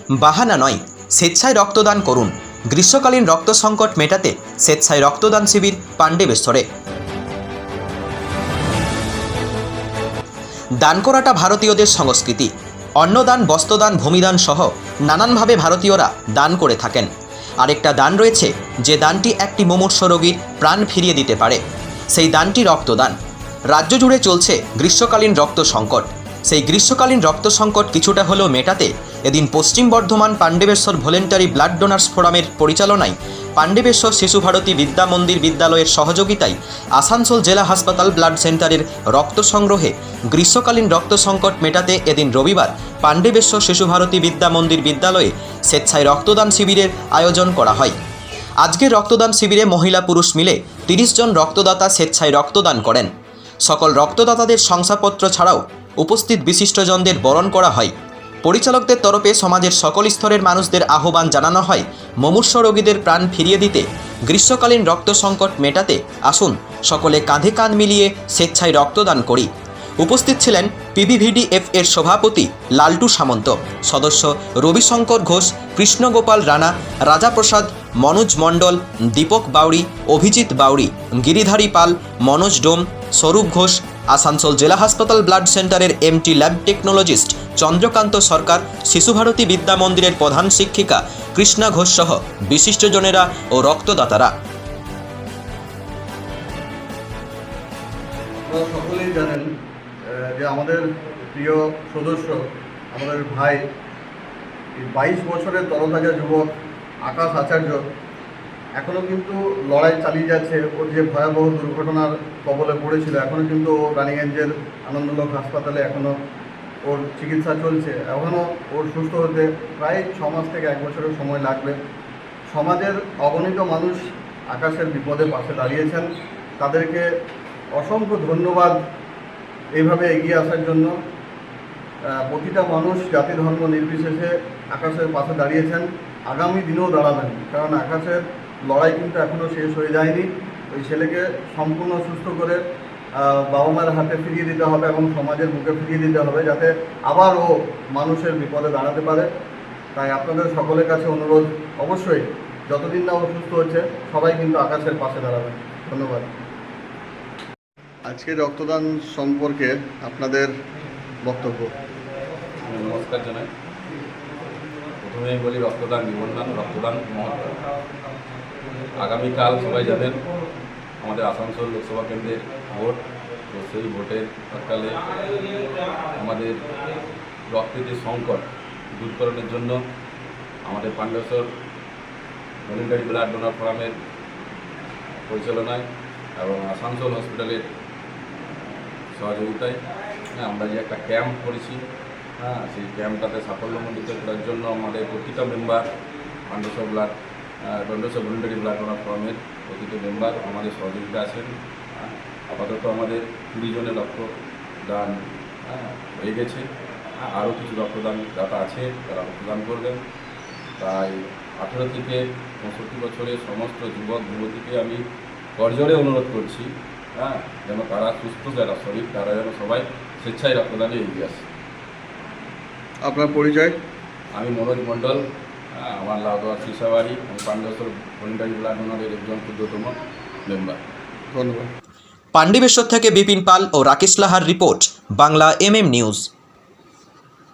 বাহানা নয়, স্বেচ্ছায় রক্তদান করুন। গ্রীষ্মকালীন রক্ত সংকট মেটাতে স্বেচ্ছায় রক্তদান শিবির পাণ্ডবেশ্বরে। দান করাটা ভারতীয়দের সংস্কৃতি। অন্নদান, বস্ত্রদান, ভূমিদান সহ নানানভাবে ভারতীয়রা দান করে থাকেন। আরেকটা দান রয়েছে যে দানটি একটি মুমূর্ষ রোগীর প্রাণ ফিরিয়ে দিতে পারে, সেই দানটি রক্তদান। রাজ্য জুড়ে চলছে গ্রীষ্মকালীন রক্ত সংকট। সেই গ্রীষ্মকালীন রক্ত সংকট কিছুটা হলেও মেটাতে এদিন পশ্চিম Bardhaman Pandabeswar voluntary blood donors ফোরামের পরিচালনায় পাণ্ডবেশ্বর শিশু ভারতী বিদ্যা মন্দির বিদ্যালয়ের সহযোগিতায় আসানসোল জেলা হাসপাতাল ব্লাড সেন্টারের রক্ত সংগ্রহে গ্রীষ্মকালীন রক্ত সংকট মেটাতে এদিন রবিবার পাণ্ডবেশ্বর শিশু ভারতী বিদ্যা মন্দির বিদ্যালয়ে স্বেচ্ছায় রক্তদান শিবিরের আয়োজন করা হয়। আজকের রক্তদান শিবিরে মহিলা পুরুষ মিলে 30 জন রক্তদাতা স্বেচ্ছায় রক্তদান করেন। সকল রক্তদাতাদের শংসাপত্র ছাড়াও উপস্থিত বিশিষ্টজনদের বরণ করা হয়। পরিচালকদের তরফে সমাজের সকল স্তরের মানুষদের আহ্বান জানানো হয় মুমূর্ষ রোগীদের প্রাণ ফিরিয়ে দিতে, গ্রীষ্মকালীন রক্ত সংকট মেটাতে আসুন সকলে কাঁধে কাঁধ মিলিয়ে স্বেচ্ছায় রক্তদান করি। উপস্থিত ছিলেন পিবিভিডিএফ এর সভাপতি লালটু সামন্ত, সদস্য রবিশঙ্কর ঘোষ, কৃষ্ণগোপাল রানা, রাজাপ্রসাদ, মনোজ মণ্ডল, দীপক বাউরি, অভিজিৎ বাউরি, গিরিধারী পাল, মনোজ ডোম, স্বরূপ ঘোষ, আসানসোল জেলা হাসপাতাল ব্লাড সেন্টারের এমটি ল্যাব টেকনোলজিস্ট চন্দ্রকান্ত সরকার, শিশুভারতী বিদ্যা মন্দিরের প্রধান শিক্ষিকা কৃষ্ণা ঘোষ সহ বিশিষ্টজনেরা ও রক্তদাতারা। সকলেই জানেন যে আমাদের প্রিয় সদস্য, আমাদের ভাই, 22 বছরের তরতাজা যুবক আকাশ আচার্য এখনও কিন্তু লড়াই চালিয়ে যাচ্ছে। ওর যে ভয়াবহ দুর্ঘটনার কবলে পড়েছিল, এখনও কিন্তু ও রানীগঞ্জের আনন্দলোক হাসপাতালে এখনও ওর চিকিৎসা চলছে। এখনও ওর সুস্থ হতে প্রায় 6 মাস থেকে 1 বছরের সময় লাগবে। সমাজের অগণিত মানুষ আকাশের বিপদে পাশে দাঁড়িয়েছেন, তাদেরকে অসংখ্য ধন্যবাদ এইভাবে এগিয়ে আসার জন্য। প্রতিটা মানুষ জাতি ধর্ম নির্বিশেষে আকাশের পাশে দাঁড়িয়েছেন, আগামী দিনেও দাঁড়াবেন, কারণ আকাশের লড়াই কিন্তু এখনও শেষ হয়ে যায়নি। ওই ছেলেকে সম্পূর্ণ সুস্থ করে বাবা মায়ের হাতে ফিরিয়ে দিতে হবে এবং সমাজের বুকে ফিরিয়ে দিতে হবে, যাতে আবার ও মানুষের বিপদে দাঁড়াতে পারে। তাই আপনাদের সকলের কাছে অনুরোধ, অবশ্যই যতদিন না ও সুস্থ হচ্ছে সবাই কিন্তু আকাশের পাশে দাঁড়াবেন। ধন্যবাদ। আজকে রক্তদান সম্পর্কে আপনাদের বক্তব্য। নমস্কার জানাই। প্রথমেই বলি, রক্তদান জীবনদান, রক্তদান মহত্ব। আগামীকাল সবাই জানেন আমাদের আসানসোল লোকসভা কেন্দ্রের ভোট, তো সেই ভোটের সকালে আমাদের রক্তের যে সংকট দূরকরণের জন্য আমাদের পাণ্ডবেশ্বর ভলেন্টারি ব্লাড ডোনার ফোরামের পরিচালনায় এবং আসানসোল হসপিটালের সহযোগিতায় আমরা যে একটা ক্যাম্প করেছি, সেই ক্যাম্পটাতে সাফল্যমণ্ডিত করার জন্য আমাদের প্রতিটা member Pandabeswar voluntary blood donor ফোরামের প্রতিটা মেম্বার আমাদের সহযোগিতা আছেন। আপাতত আমাদের 20 জনের রক্তদান হয়ে গেছে, আরও কিছু রক্তদান দাতা আছে, তারা রক্তদান করবেন। তাই 18 থেকে 65 বছরের সমস্ত যুবক যুবতীকে আমি করজোড়ে অনুরোধ করছি, যেন তারা সুস্থ, যারা শরীর, তারা যেন সবাই স্বেচ্ছায় রক্তদানে এগিয়ে আসে। আপনার পরিচয়? আমি মনোজ মণ্ডল, আমার লাউদোয়া শিশাবাড়ি, আমি পাণ্ডবেশ্বর ভলেন্টারি ব্লাড ডোনারের একজন ক্ষুদ্রতম মেম্বার। ধন্যবাদ। পাণ্ডবেশ্বর থেকে বিপিন পাল ও Rakesh Lahar report, Bangla MM news.